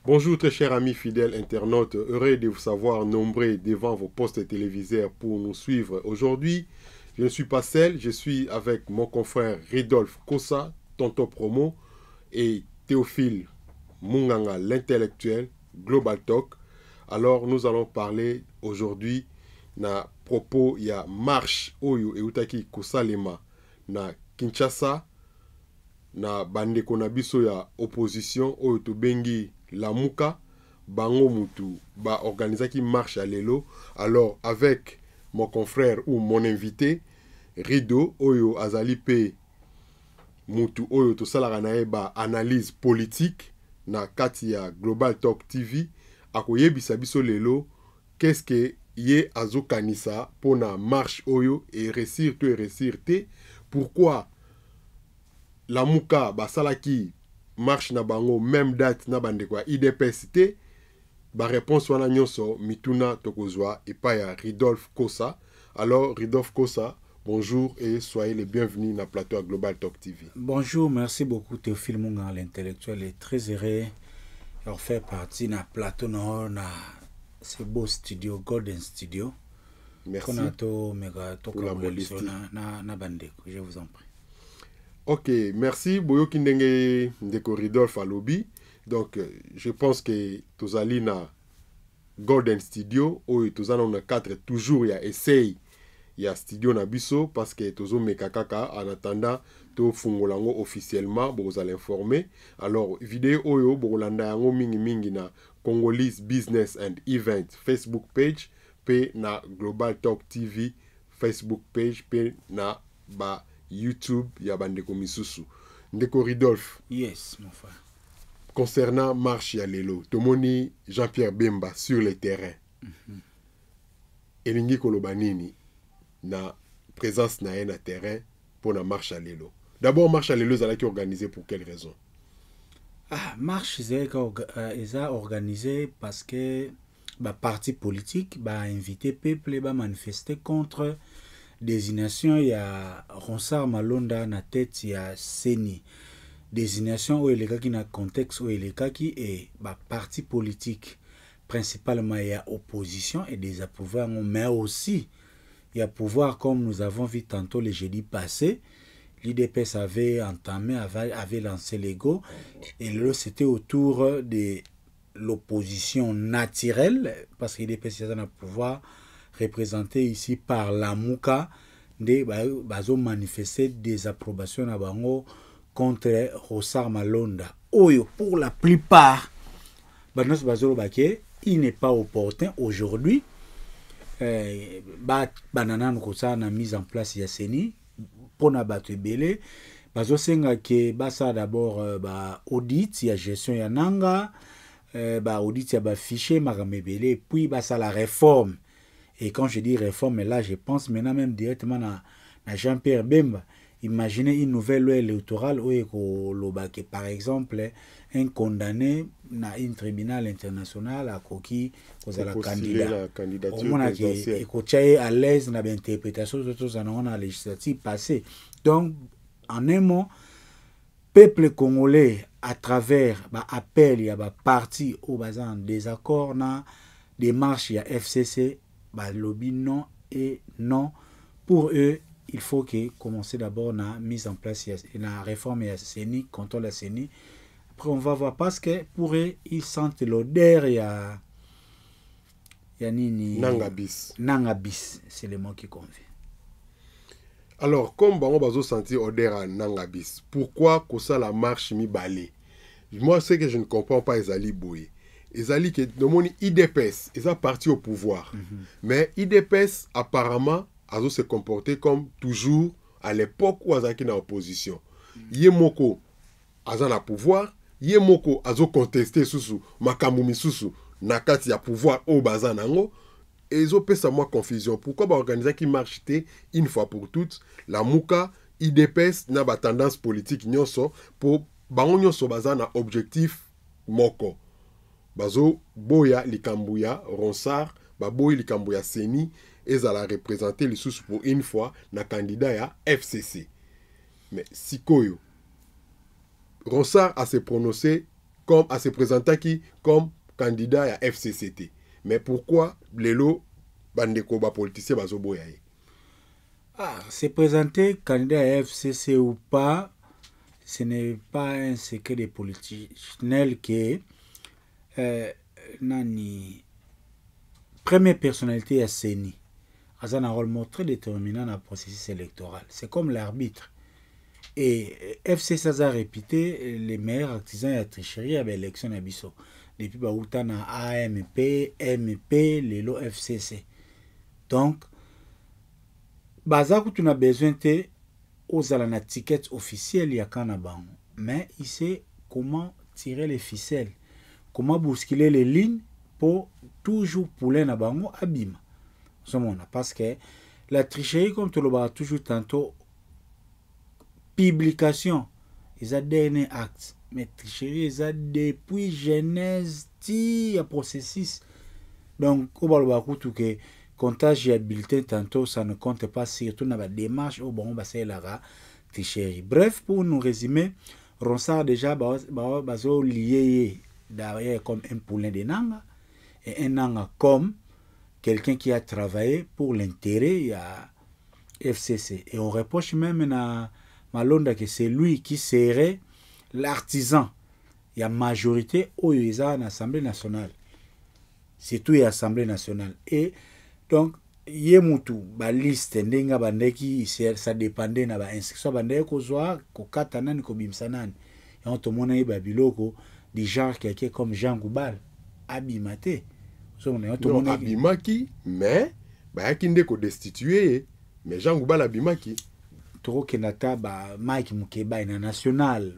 Bonjour très chers amis fidèles internautes, heureux de vous savoir nombreux devant vos postes téléviseurs pour nous suivre. Aujourd'hui, je ne suis pas seul, je suis avec mon confrère Ridolphe Kossa, Tonton Promo, et Théophile Munganga, l'intellectuel, Global Talk. Alors nous allons parler aujourd'hui na propos ya marche oyo eutaki kosalema na Kinshasa na bandeko na biso ya opposition oyo tobengi Lamuka bango mutu ba organisaki marche à lelo. Alors avec mon confrère ou mon invité Rido oyo azali pe mutu oyo tosalaka na ye ba analyse politique na kati ya Global Talk TV akoyebisa biso lelo qu'est-ce que ye azokanisa pona marche oyo et réussir to et réussir te, pourquoi Lamuka basalaki marche na bango même date na bandeko ya IDPS te. Ba réponse wana nyonso mituna tokozwa epai ya Ridolphe Kossa. Alors Ridolphe Kossa, bonjour et soyez les bienvenus na plateau à Global Talk TV. Bonjour, merci beaucoup Théophile Munga, l'intellectuel, est très heureux de faire partie de plateau na ce beau studio, Golden Studio. Merci pour la modestie. Je vous en prie. Ok, merci. Boyoki ndenge ndeko Ridolphe alobi. Donc, je pense que tozali na Golden Studio, oyo tozana na 4 toujours ya essaye ya studio na biso, parce que tozo mekakaka en attendant to fungolango officiellement, vous allez informer. Alors, vidéo oyo bolanda yango mingi mingi na Congolese Business and Event Facebook page, pe na Global Talk TV Facebook page, pe na ba YouTube ya bandeko misusu. Ndeko Ridolphe. Yes, mon frère. Concernant marche ya lelo, tomoni Jean-Pierre Bemba sur le terrain. Elingi koloba nini na présence na na terrain pour la marche à lelo. D'abord, marche à lelo ezalaki organisée pour quelle raison? Marche est organisée parce que parti politique a invité peuple à manifester contre désignation ya Ronsard Malonda na tête ya Seni. Désignation où il est dans contexte où il est et parti politique principalement il y a opposition et des approuvations, mais aussi il y a pouvoir, comme nous avons vu tantôt le jeudi passé. L'IDPS avait entamé, avait lancé l'ego et là c'était autour de l'opposition naturelle, parce que l'IDPS a un pouvoir représenté ici par Lamuka, de manifester des approbations à Bango contre Ronsard Malonda. Oyo, pour la plupart, il n'est pas opportun aujourd'hui. Banana na mise en place ya Seni pour na bato ebele bazo senga ke basa d'abord audit ya gestion ya nanga audit ya fichier makamebele, puis basa la réforme. Et quand je dis réforme là, je pense maintenant même directement na Jean-Pierre Bemba. Imaginez une nouvelle loi électorale où par exemple un condamné na un tribunal international a coquille aux la candidat. Au moins que à l'aise na l'interprétation de tous en la législative passée. Donc en un mot, peuple congolais à travers appel il y a parti au bazar en désaccord na démarche il y a FCC lobby non et non pour eux. Il faut que commencer d'abord la mise en place la réforme de CENI, contrôle la CENI. Après, on va voir parce que pour eux, ils sentent l'odeur, il y a Nangabis. Nangabis, c'est le mot qui convient. Alors, comme on va sentir odeur à Nangabis, pourquoi que ça la marche mi balé? Moi, c'est que je ne comprends pas Ezali Boye. Ezali que dans IDPS, ils sont partis au pouvoir. Mais IDPS, apparemment, Azo se comporter comme toujours à l'époque où Azaki na opposition. Yemoko Aza na pouvoir, Yemoko Azo contesté sous makambu misusu nakati ya pouvoir au bazanango. Et ils ont pesa moi confusion. Pourquoi ba organiser qui marche une fois pour toutes la Muka IDPS na ba tendance politique nyonso pour bango nyonso bazana objectif moko. Bazo boya likambuya Ronsard, baboyi likambuya Seni. Ils allaient représenter les sous pour une fois na candidat à FCC. Mais Sikoyo, Ronsard a se prononcé comme à se présenter qui comme candidat à FCCT. Mais pourquoi les lots bandeko ba politiciens bazoboya? Se présenter candidat à FCC ou pas, ce n'est pas un secret des politiciens que nani première personnalité à CENI a un rôle très déterminant dans le processus électoral. C'est comme l'arbitre. Et FCC a répété les meilleurs artisans de la tricherie à l'élection à Bisso. Depuis Baoutana AMP, MP, les lots FCC. Donc, Bazakou, tu as besoin de aux la ticket officiel ya Kanabango. Mais il sait comment tirer les ficelles, comment bousculer les lignes pour toujours pouler na bango abîme. Parce que la tricherie, comme tu le vois toujours tantôt, publication, ils ont dernier acte. Mais tricherie, ils ont depuis genèse, le processus. Donc, au balbakou, tout que comptage et bulletin tantôt, ça ne compte pas surtout dans la démarche au bon bassin là tricherie. Bref, pour nous résumer, Ronsard déjà bazo lié derrière comme un poulain de nanga et un nanga comme quelqu'un qui a travaillé pour l'intérêt à FCC. Et on reproche même à Malonda que c'est lui qui serait l'artisan. Il y a majorité au USA en Assemblée nationale. C'est tout l'Assemblée nationale. Et donc, yemutu ba liste ndenga bandeki ça dépendait na ba inscription bandeki ko zwa ko kata nani ko bimsa nani. Et on te mona ba biloko du genre quelqu'un comme Jean Goubal abimate. So on te mona abimaki mais ba yakinde ko destituer mais Jean Goubal abimaki. Toro kenata ba Mike Mukeba na national,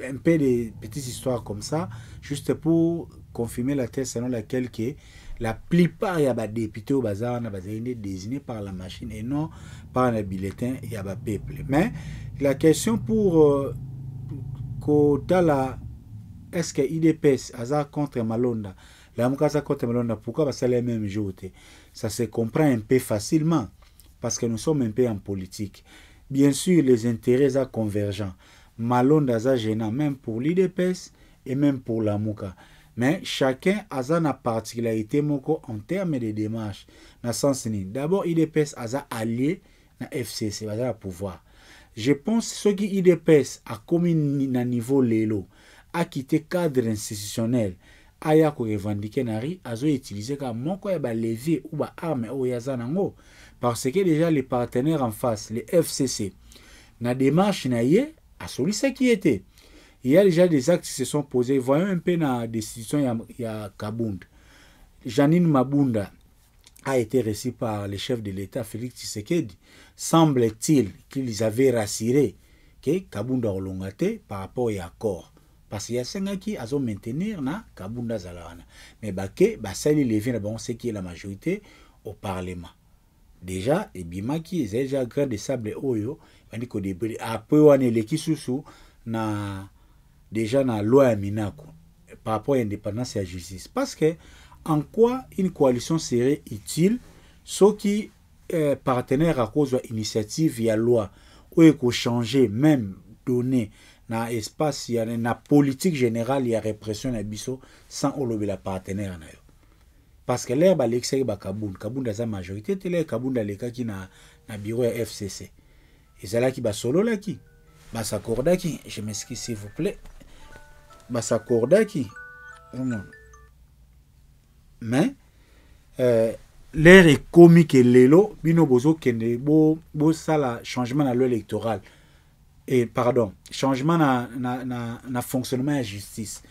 un peu de petites histoires comme ça juste pour confirmer la thèse selon laquelle que la plupart des députés au bazar sont désignés par la machine et non par le bulletin et le peuple. Mais la question pour est-ce que IDPS a contre Malonda, la Mukasa contre Malonda, pourquoi c'est les mêmes jours? Ça se comprend un peu facilement parce que nous sommes un peu en politique. Bien sûr, les intérêts sont convergents. Malonda est gênant même pour l'IDPS et même pour la Muka. Mais chacun a sa particularité en termes de démarches. D'abord, IDPS a allié na FCC, a pouvoir. Je pense que ce qui IDPS a commis à niveau lélo, a quitté cadre institutionnel, a revendiqué nari, a utilisé comme moko ya ba levier ou ba arme ou ya zanango. Parce que déjà les partenaires en face, les FCC, na démarche na yé, a celui ce qui était. Il y a déjà des actes qui se sont posés. Voyons un peu dans la décision il y a Kabound. Janine Mabunda a été reçue par le chef de l'État, Félix Tshisekedi. Semble-t-il qu'ils avaient rassuré que Kabunda a longate par rapport à l'accord. Parce qu'il y a 5 qui ont maintenir na Kabunda Zalawana. Mais ça il est bien, c'est qui est la majorité au Parlement. Déjà, et Bimaki, ils ont déjà grand de sable oyo. Après, on est l'équipe sous na déjà dans la loi Minako par rapport à l'indépendance et à la justice. Parce que en quoi une coalition serait utile, ceux qui partenaires à cause de l'initiative, il y a loi, où il faut changer, même donner dans l'espace, il y a une politique générale, il y a répression à Bisso sans olober la partenaire. Parce que l'air ba l'excès ba Kabound a sa majorité, télé Kabound a les cas qui na bureau FCC. Et c'est là qui ba solo là qui ba s'accorda qui, je m'excuse s'il vous plaît. Ba s'accorda qui. Mais l'air est comique et l'élo, bino bozo kende bo sala changement dans loi électorale. Et pardon, changement na fonctionnement de la justice.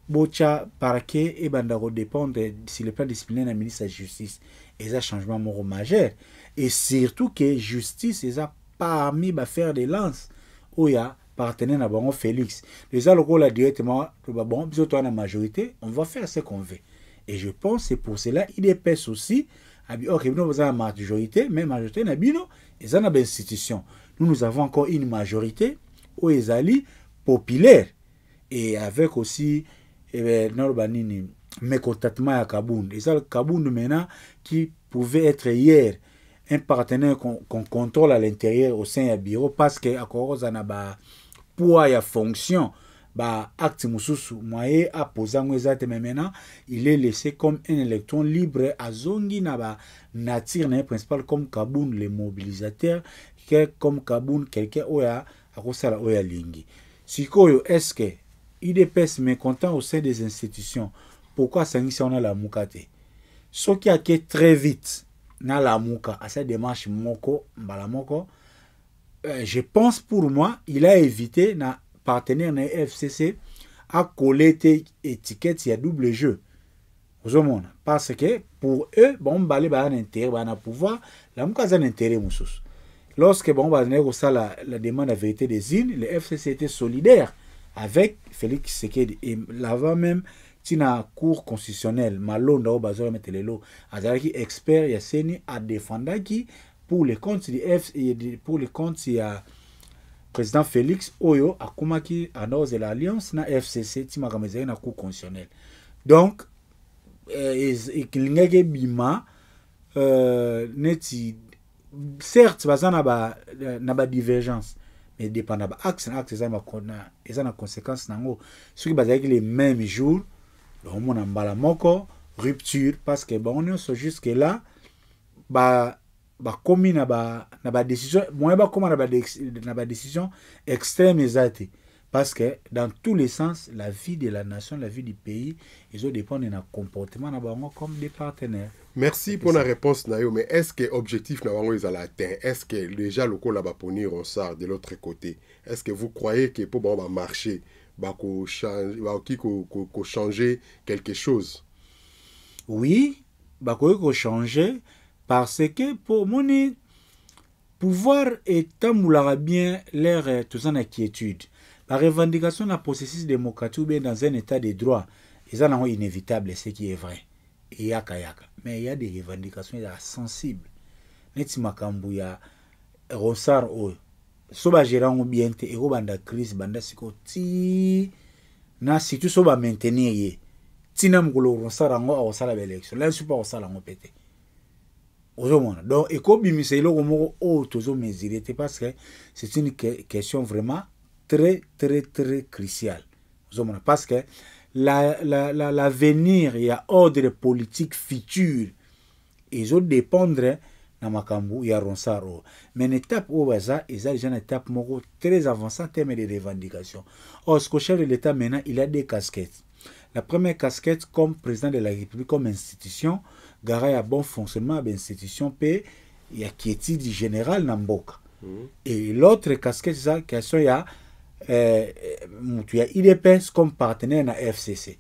Bocha parquet et bandaro dépendent si le plan disciplinaire de la ministre de la justice. Et ça changement moral majeur. Et surtout que justice est parmi les faire des lances où il y a partenaire à Baron Félix. Déjà le rôle là directement, bon, bisous toi la majorité, on va faire ce qu'on veut. Et je pense que c'est pour cela il dépêche aussi. Ok, nous avons une majorité, mais majorité n'a bino, ils ont une institution. Nous avons encore une majorité où ils allaient populaire et avec aussi mécontentement à Kabound. Et ça, le Kabound maintenant qui pouvait être hier un partenaire qu'on contrôle à l'intérieur au sein du bureau parce qu'à cause de poids et fonction bah acte mususu moyen à poser mais maintenant il est laissé comme un électron libre à zongi na ba nature na principal comme Kaboun les mobilisateurs comme Kaboun quelqu'un oya akosala oya lingi sikoyo est-ce que IDPS mécontent au sein des institutions pourquoi ça on a la mukate ce qui a été très vite na la muka à cette démarche moko mbala moko je pense pour moi il a évité na partenaire na FCC à coller tes étiquettes il y a double jeu parce que pour eux bon balé ba un intérêt ba na pouvoir la muka a un intérêt mususu lorsque bon ba la demande à vérité des îles le FCC était solidaire avec Félix Tshisekedi et l'avant même tina cour constitutionnelle malonda au bazo mettre les lots azalaki expert ya seni a défendre qui pour les comptes du F et pour les comptes il y a président Félix Oyo akumaki annonce de l'alliance na FCC tima kamezaki na cour constitutionnelle donc ikilingeke bima neti certes bazana ba divergence mais dépendant ba axe ça ma conséquence nango ceux qui bazaki les mêmes jours donc mon mbala moko rupture parce que bon on est jusque là ba komi na ba décision moi ba comment na ba décision extrême exacte parce que dans tous les sens la vie de la nation la vie du pays ils ont dépendre d'un comportement na bango comme des partenaires. Merci pour la réponse Nayo, mais est-ce que l'objectif na bango ils atteint? Est-ce que déjà le col va ponir on sort de l'autre côté? Est-ce que vous croyez que pour bon va marcher changer quelque chose? Oui, changer parce que pour mon pouvoir établir bien l'air tous en inquiétude. La revendication d'un processus démocratique dans un état de droit, c'est inévitable, ce qui est vrai. Et mais il y a des revendications sensibles. Neti makambu ya ronsar o soba gérant bien te ego banda crise banda siko ti na situ soba maintenir ye tina mgolo ronsar ngo a osala élection là super osala ngo pété ozomona donc eko bimise lo moko o tozo mesurer parce que c'est une question vraiment très cruciale ozomona parce que l'avenir il y a ordre politique futur ils ont dépendre na makambu ya ronsaro mais une étape où baza ils ont déjà une étape moko très avancée en termes de revendications. Or ce que chef de l'État maintenant il a deux casquettes. La première casquette comme président de la République comme institution garant à bon fonctionnement de l'institution p il y a qui est du général Namboka et l'autre casquette ça question il y a IDPS comme partenaire na FCC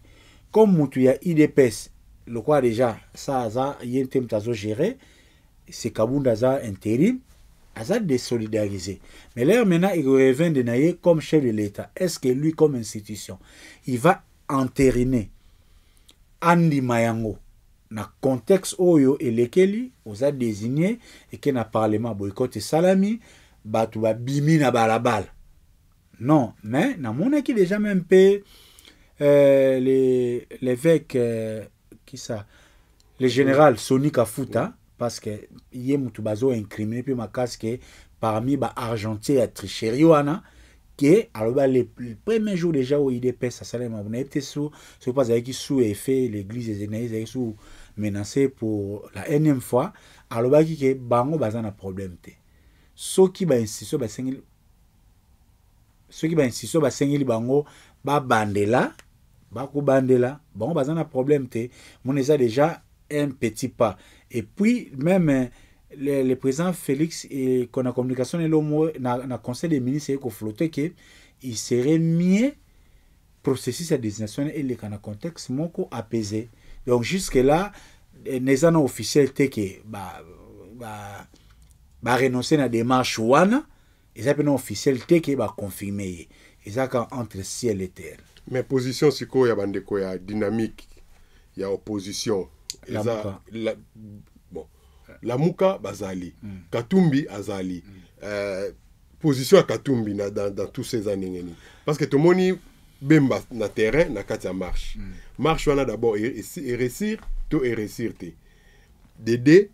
comme mutuya IDPS le quoi déjà ça y a un thème tazo géré c'est Kabunda za intérim a désolidarisé mais là maintenant il revient de naïe comme chef de l'État. Est-ce que lui comme institution il va entériner Andi Mayango na contexte oyo et lequel on a désigné et que na parlement boycott salami batu ba bimi na balabala? Non, mais na mon qui déjà même peu l'évêque qui ça le général Soni Kafuta parce que yé mutubazo incriminé puis ma casque parmi ba argentier à tricherie wana que alors les premiers jours déjà où IDP ça salé ma bonne était sous c'est pas avec sous effet l'église des Énéis sous menacé pour la énième fois alors ba qui que bango bazana problème té ceux qui ba institution ba sengil ceux qui ba institution ba sengil bango ba bandela ba ko bandela bango bazana problème té mon eza déjà un petit pas. Et puis même le président Félix et qu'on a communication et l'homme na conseil des ministres et qu'on flottait que il serait mieux processus à destination et le contexte moko apaisé. Donc jusque là les annonces officielles te que ba renoncer na démarche wana et ça peut officiel te que ba confirmer et ça entre ciel et terre. Mais position siko ya bandeko ya dynamique ya opposition la Muka bazali Katumbi azali position à Katumbi dans tous ces années parce que tout le monde bemba na terrain na kati ya marche wana d'abord et réussir te Dédé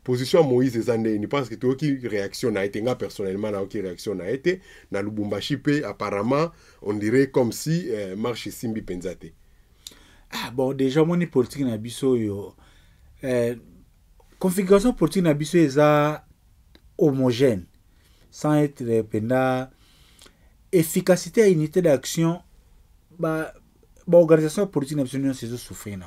position Moïse Ezandé, il pense que tu as réaction a été, personnellement, na réaction a été, na Lubumbashi, apparemment, on dirait comme si marche Simbi Penzate. Ah bon, déjà, mon politique na biso yo. Configuration politique na biso est homogène, sans être pendant efficacité et unité d'action. Bah, organisation politique na biso c'est souffrir.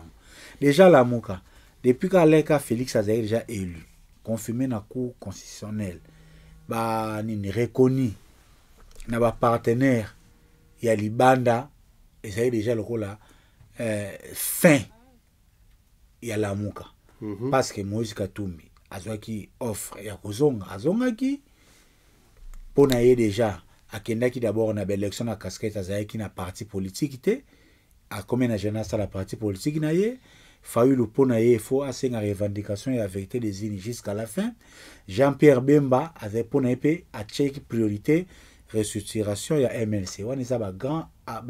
Déjà la Mouka, depuis qu'Aleka Félix a déjà élu, confirmé na cour constitutionnelle, bah ni reconnu na ba partenaire ya Libanda et ça est déjà le rôle là fin ya la Mouka. Parce que Moïse Katumbi azwaki offre ya kozonga azongaki pona ye déjà akendaki d'abord na élection na casquette azaki na parti politique te a combien na jeunesse la parti politique na ye Fayulu pona ye faut assez na revendication et la vérité des îles jusqu'à la fin. Jean-Pierre Bemba avait pona épée à check priorité restructuration ya MLC wani ça ba grand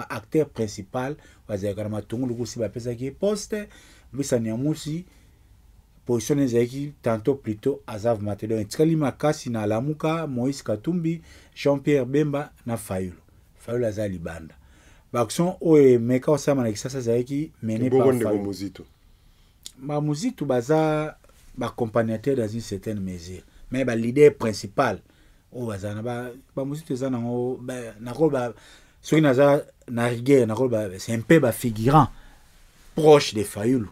acteur principal wazaka matungu lukusi ba pesa ki poste bisa nyamusi position ezaki tantôt plutôt Azav Matedon tikali makasi na Lamuka Moïse Katumbi Jean-Pierre Bemba na Fayulu aza Libanda baction oye meka osama na kisasa zaki mené par Muzito Muzito baza accompagnateur dans une certaine mesure mais ba leader principal o bazana ba Muzito za nango na ko ba soki naza na rigueur na ko ba c'est un peu ba figurant proche de Fayulu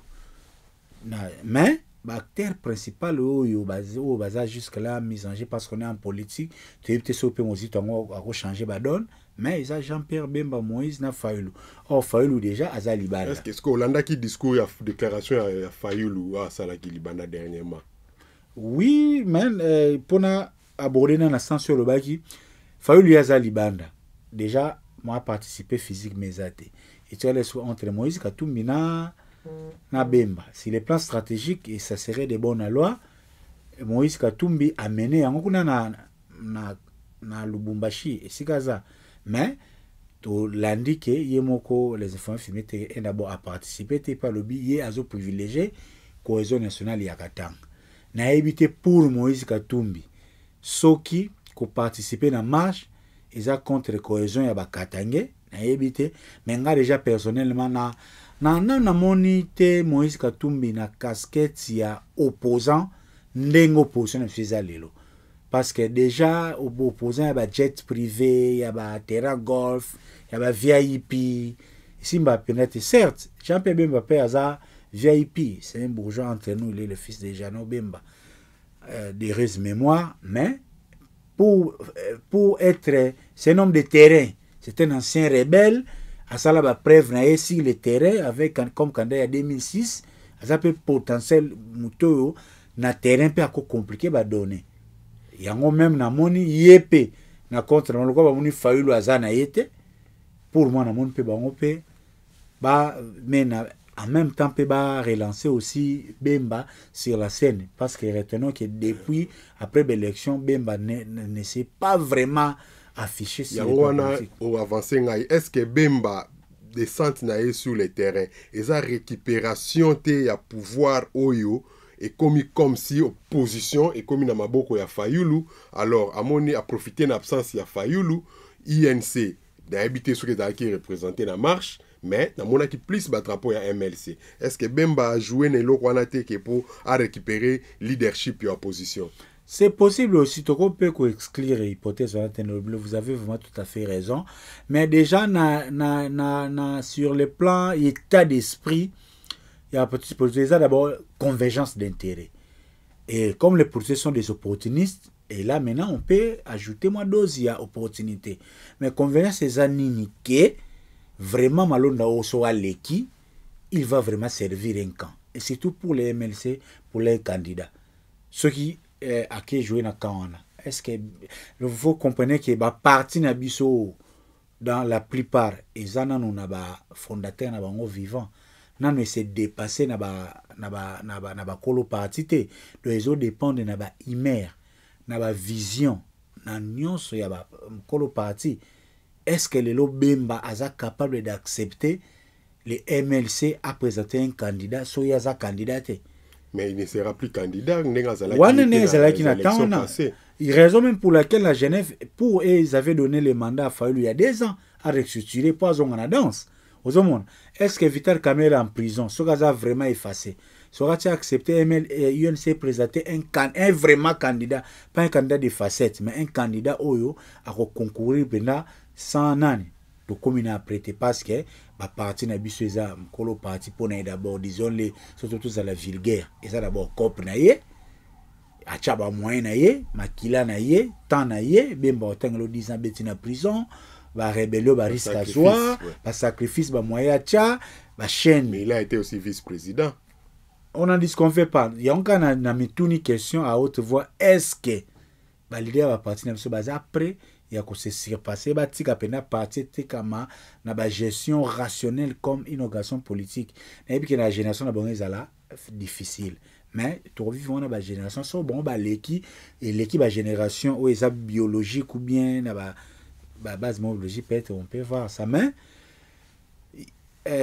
mais l'acteur principal oyo baza jusque là mis en jeu parce qu'on est en politique tu es peut-être peu Muzito a changer ba donne mais ils a Jean-Pierre Bemba Moïse na Fayulu or Fayulu déjà aza Libanda est-ce que Hollanda qui discours ya déclaration ya Fayulu ça la qui Libanda dernièrement oui mais pona aborder na sens sur le baki Fayulu aza Libanda déjà moi participé physique mes athées et tu as entre Moïse Katumbi na Bemba si les plans stratégiques et ça serait des bonnes lois Moïse Katumbi a mené en kuna na Lubumbashi et sikaza mais to l'indique yemoko les informations filmées et d'abord à participer t'es pas le billet à zo privilégié cohésion nationale ya Katanga na éviter pour Moïse Katumbi soki ko participer na marche ils a contre cohésion ya ba Katangé na éviter mais nga déjà personnellement na monité Moïse Katumbi na casquette ya opposant ndengo opposition na lelo parce que déjà opposant ya ba jet privé ya ba terrain golf ya ba VIP simba penete certes Jean-Pierre Bemba aza VIP c'est un bourgeois entre nous il est le fils de Jeannot Bemba d'heureuse mémoire mais pour être c'est un homme de terrain c'est un ancien rebelle à ça la preuve na sur le terrain avec comme candidat en 2006 ça peut potentiel muto na terrain peut encore compliqué ba donner yango même na moni yepé na contre na lokwa ba moni Fayulu azana yete pour moi na moni pe bango pe ba mais en même temps peut ba relancer aussi Bemba sur la scène parce que retenons que depuis après l'élection Bemba ne s'est pas vraiment affiché sur est-ce que Bemba descente sur le terrain et sa récupération te ya pouvoir oyo et comme si opposition et comme na maboko ya Fayulu alors amoni a profité en absence ya Fayulu INC d'habiter ce qui est représenté la marche mais na mona qui plus ba drapeau ya MLC est-ce que Bemba a joué ne lokwana te que pour à récupérer leadership ya opposition? C'est possible aussi, on peut exclure l'hypothèse, vous avez vraiment tout à fait raison. Mais déjà, sur le plan état d'esprit, il y a déjà d'abord convergence d'intérêts. Et comme les politiciens sont des opportunistes, et là maintenant on peut ajouter moins dose, il y a opportunité. Mais convergence, c'est que vraiment Malonda Osoa Leki, il va vraiment servir un camp. Et surtout pour les MLC, pour les candidats. Ceux qui à qui jouer na kawana est-ce que vous comprenez que ba parti na biso dans la plupart ezana no na ba fondateur na bango vivant nano se dépasser na ba kolo parti te do ezo dépendre na ba imer na ba vision na nyonso ya ba kolo parti est-ce que le Bemba aza capable d'accepter les MLC à présenter un candidat so yaza candidat Mais il ne sera plus candidat. Raison même pour laquelle la Genève, pour eux, ils avaient donné le mandat à Fayoulou il y a 2 ans à restructurer, pas en danse. Est-ce que Vital Kamerhe est en prison? Ce gars a vraiment effacé. Sera-t-il accepté UNC présenter un vraiment candidat, pas un candidat de facettes, mais un candidat Oyo à concourir sans nani? Donc, comme il a prêté parce que parti n'a pas ça, le parti pour d'abord, disons les surtout à la vulgaire. Et ça d'abord, cop naïe, achaba moyen naïe, makila naïe, temps naïe, bien bon, tant que 10 ans en prison, va rébellion, va risque à soi, va sacrifice, va moyen acha, va chaîne. Mais il a été aussi vice-président. On n'en dit qu'on fait pas. Il y a encore une question à haute voix. Est-ce que l'idée va partir après? Il y a que se surpasser batika pena parti tekama na ba gestion rationnelle comme innovation politique et puis que la génération na bonne ezala difficile mais tu vivons na ba génération so bon ba l'équipe et l'équipe ba génération ou eza biologique ou bien na ba base biologique peut-être on peut voir ça mais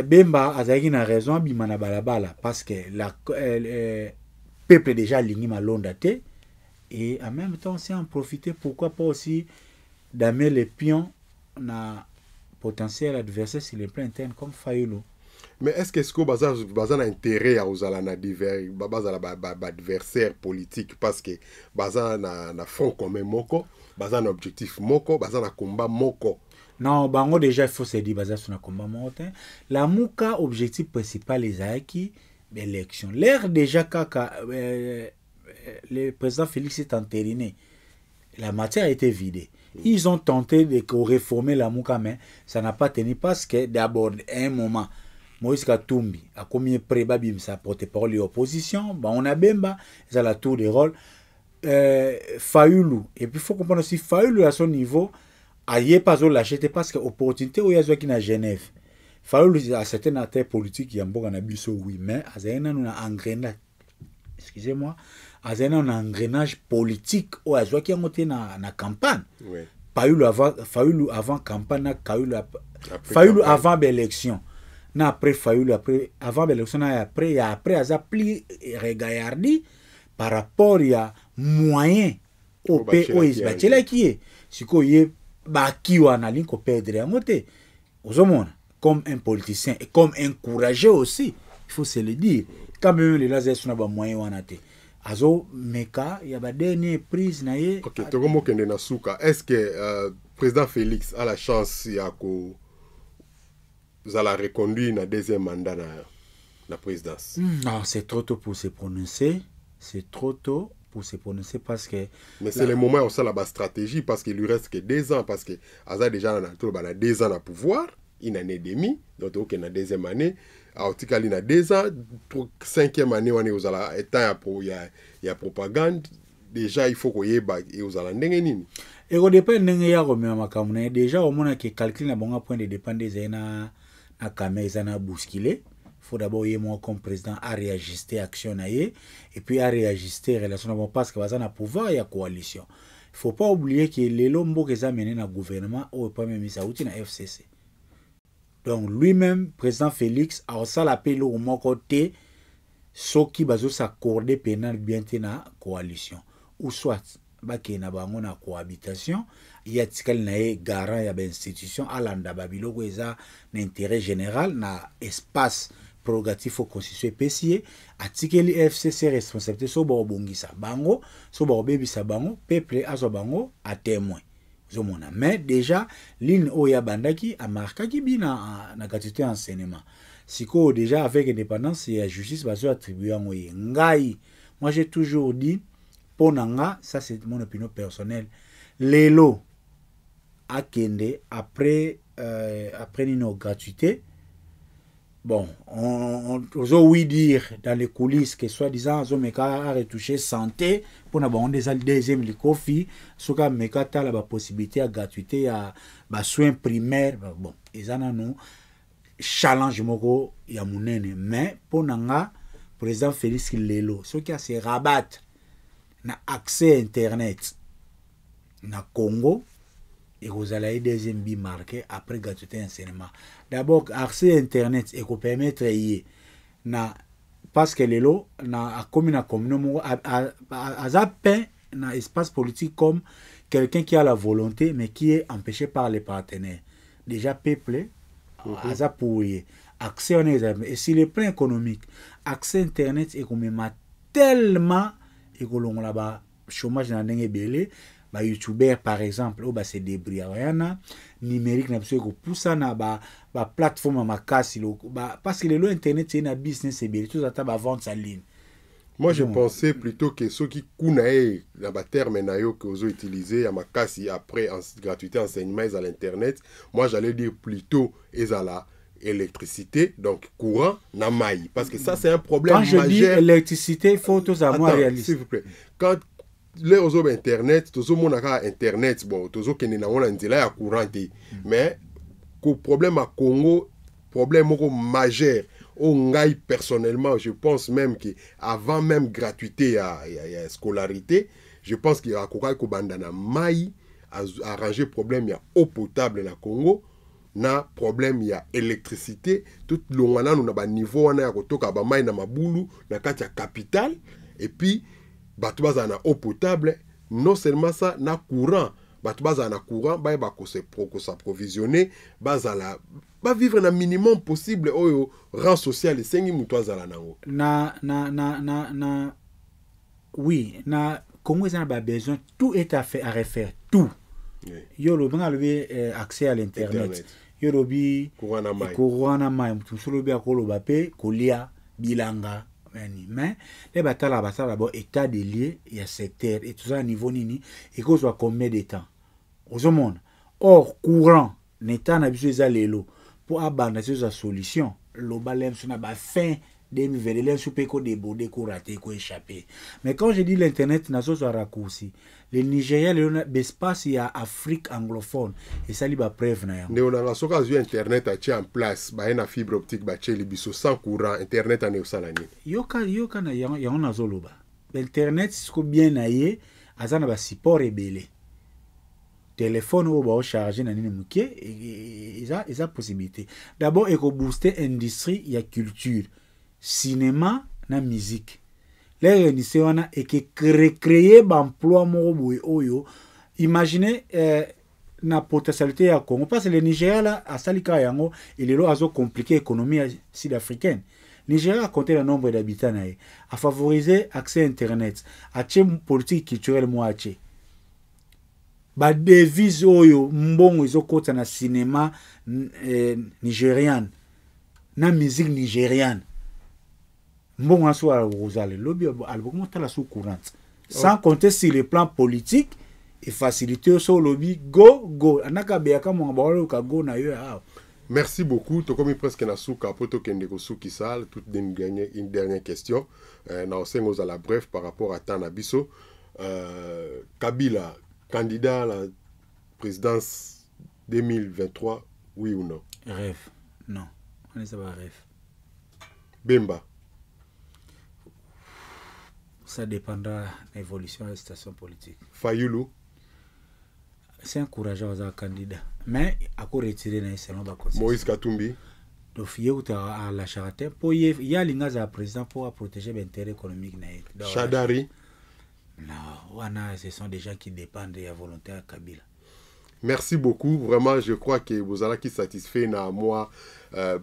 Bemba azaki na raison bimana balabala parce que la peuple déjà aligné malonda te et en même temps c'est en profiter pourquoi pas aussi d'amener les pions na potentiel adversaire sur le plan interne comme Fayoulou. Mais est-ce que Bazan a intérêt à usala na adversaire politique parce que Bazan na front commun moko, Bazan na objectif moko, Bazan na combat moko? Non, bango déjà il faut se dire Bazan sur na combat moko. La muka objectif principal les aiki l'élection. L'air déjà kaka le président Félix est entériné. La matière a été vidée. Ils ont tenté de réformer la Mouka, mais ça n'a pas tenu parce que d'abord, à un moment, Moïse Katumbi a commis prébabim sa porte-parole de l'opposition. On a Bemba, ça la tour de rôle. Fayoulou. Et puis il faut comprendre aussi, Fayoulou à son niveau, aïe pas au lâcher parce que l'opportunité où il y a qui à Genève. Fayoulou a certaines affaires politiques qui ont beaucoup d'abus, oui, mais à un engrenage. Excusez-moi. Azena un engrenage politique au azwa qui a monté na campagne. Oui. Fayoulou avant campagne, Fayoulou avant l'élection. Na après Fayoulou après avant l'élection na après aza pli regardi par rapport à moyen au pays au isbachela qui est. Siko ye ba kiwa na linko perdre amote. Ozomona comme un politicien et comme un courageux aussi, il faut se le dire. Quand même les laser sont ba moyen wanate. Azo meka il y a ba dernière prise na ye. OK, to komo kende na suka. Est-ce que président Félix a la chance ya ko la reconduire na deuxième mandat na la présidence? Non, c'est trop tôt pour se prononcer. C'est trop tôt pour se prononcer parce que mais c'est le moment où ça la stratégie parce qu'il lui reste que 2 ans parce que Aza déjà na 2 ans à pouvoir, une année et demie, donc OK na deuxième année. Il y a 2 ans, 5e année, on est aux états il y a propagande. Déjà, il faut qu'on y ait aux alandengeni. Et au dépend de déjà, au moins, que calcul n'a bon point de dépendre des na caméra na bousculé. Il faut d'abord y moi comme président à réajuster action et puis à réajuster relation parce que bazana pouvoir il y a coalition. Il faut pas oublier que les lombo que ça mené na gouvernement au premier ministre outil na FCC. Donc lui-même, président Félix, a aussi l'appel au mon côté, ce qui va s'accorder pénal bien na coalition. Ou soit, il y a une cohabitation, il y a un garant, il y a une institution, à l'anda babilo, il y a un intérêt général, na espace prérogatif au constitution PCA, à tikeli FCC responsabilité, so bo bongisa bango, so bo bebisa bango, peuple azo bango, à témoin. Mais déjà, l'île Oya Bandaki a marqué qui bien na gratuité enseignement. Si déjà avec indépendance et la justice va se attribuer à moi. Moi j'ai toujours dit, pour Nanga, ça c'est mon opinion personnelle, l'élo a kende après une gratuité. Bon, on oui dire dans les coulisses que soi-disant Zomeka a retouché santé pour n'avoir des deuxième likofi, ce qui a mekata la possibilité à gratuité à soins primaires. Bon, ils en ont challenge moko ya munene, mais pour nanga président Félix Lelo, ce qui a se rabat na accès internet na Congo. Et vous allez deuxième bi marqué après gratuité enseignement. D'abord, accès internet et qu'on permettre na parce que lelo na akomi na commune aza peint na espace politique comme quelqu'un qui a la volonté mais qui est empêché par les partenaires déjà peuplé aza pouillé accès on est et sur le plan économique accès internet et comme tellement et kolongola ba chômage na ndenge belé ba youtubeur par exemple o ba se débrouiller yana numérique na biso ko poussa na ba plateforme makasi lo ba parce que le internet c'est un business c'est bien tout ça ba vente en ligne. Moi je pensais plutôt que ceux qui kunae la ba terme na yo que ozo utiliser à makasi après en gratuité enseignement à l'internet, moi j'allais dire plutôt ezala électricité donc courant na maille parce que ça c'est un problème majeur. Quand je dis électricité, il faut tous avoir réaliste. S'il vous plaît. Quand les réseaux internet, tous les monde internet bon, tous les qui n'ont pas courant mais le problème à Congo, problème majeur. Personnellement, je pense même que avant même gratuité à scolarité, je pense qu'il y a quoi que bandana maille arranger problème il y a eau potable na Congo. Na problème il y a électricité tout longana nous na niveau on a kotoka ba mai na mabulu na kati ya capital et puis batu baza na eau potable non seulement ça na courant batu baza na courant ba ko s'approvisionner baza la ba vivre na minimum possible oyo rang social esengi mutu azala nango na oui na Congo ça ba besoin tout est à faire à refaire tout yo le banga le accès à l'internet yorobi corona mai mutusolobi akoloba pe kolia bilanga mais les batala bo état de lieu il y a secteur et tout ça niveau nini et que soit combien de temps au monde or courant n'état na biso za lelo pour abanda ces solution lo balem sona ba fin 2020 soupe ko débordé ko raté ko échappé mais quand je dis l'internet na so raccourci le Nigeria le espace il y a Afrique anglophone et ça li ba preuve na ya ne on a soka zu internet a en place ba na fibre optique ba cheli biso sans courant internet ane usalani yoka na ya on a zoloba internet c'est bien na ye azana ba support ebele téléphone ou ba charger na nini muke eza possibilité d'abord et ko booster industrie il y a culture cinéma na musique les industries wana et que créer emploi moko oyo imaginez na potentialité ya Congo parce que le Nigeria là a salika yango et le lo azo compliquer économie sud-africaine. Nigeria a compté le nombre d'habitants a favoriser accès internet a politique culturelle moitié ba devise oyo mbongo izokota na cinéma nigérian na musique nigériane mbongo aso rozale lobby albo la sous courante sans compter sur le plan politique et faciliter so lobby go anaka beyaka mo ba ka go na yo. Merci beaucoup. To comme presque na souka poto kende ko souki sal toute une dernière question na osengo à la bref par rapport à Tanabiso Kabila candidat à la présidence 2023 oui ou non? Rêve. Non. On est ça va rêve. Bemba. Ça dépendra de l'évolution de la situation politique. Fayoulou. C'est encourageant aux candidats. Mais à quoi retirer dans selon la constitution. Moïse Katumbi. Donc il y a la charité pour y a l'ingaza président pour protéger l'intérêt économique. Chadari. Non, ce sont des gens qui dépendent de la volonté de Kabila. Merci beaucoup. Vraiment, je crois que vous allez qui satisfait na moi.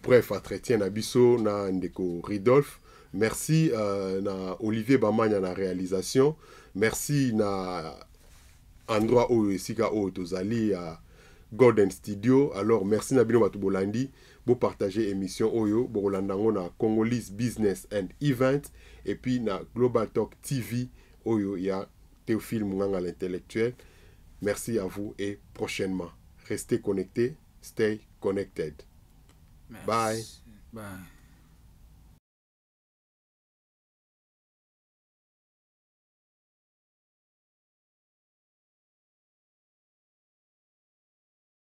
Bref, entretien na biso na ndeko Ridolphe. Merci na Olivier Bamanya na réalisation. Merci na endroit où esika o tozali à Golden Studio. Alors merci na bino batubolandi bo partager émission oyo bo landango na Congolese Business and Event et puis na Global Talk TV oyo ya Théophile Munganga l'intellectuel. Merci à vous et prochainement. Restez connectés, stay connected. Merci. Bye. Bye.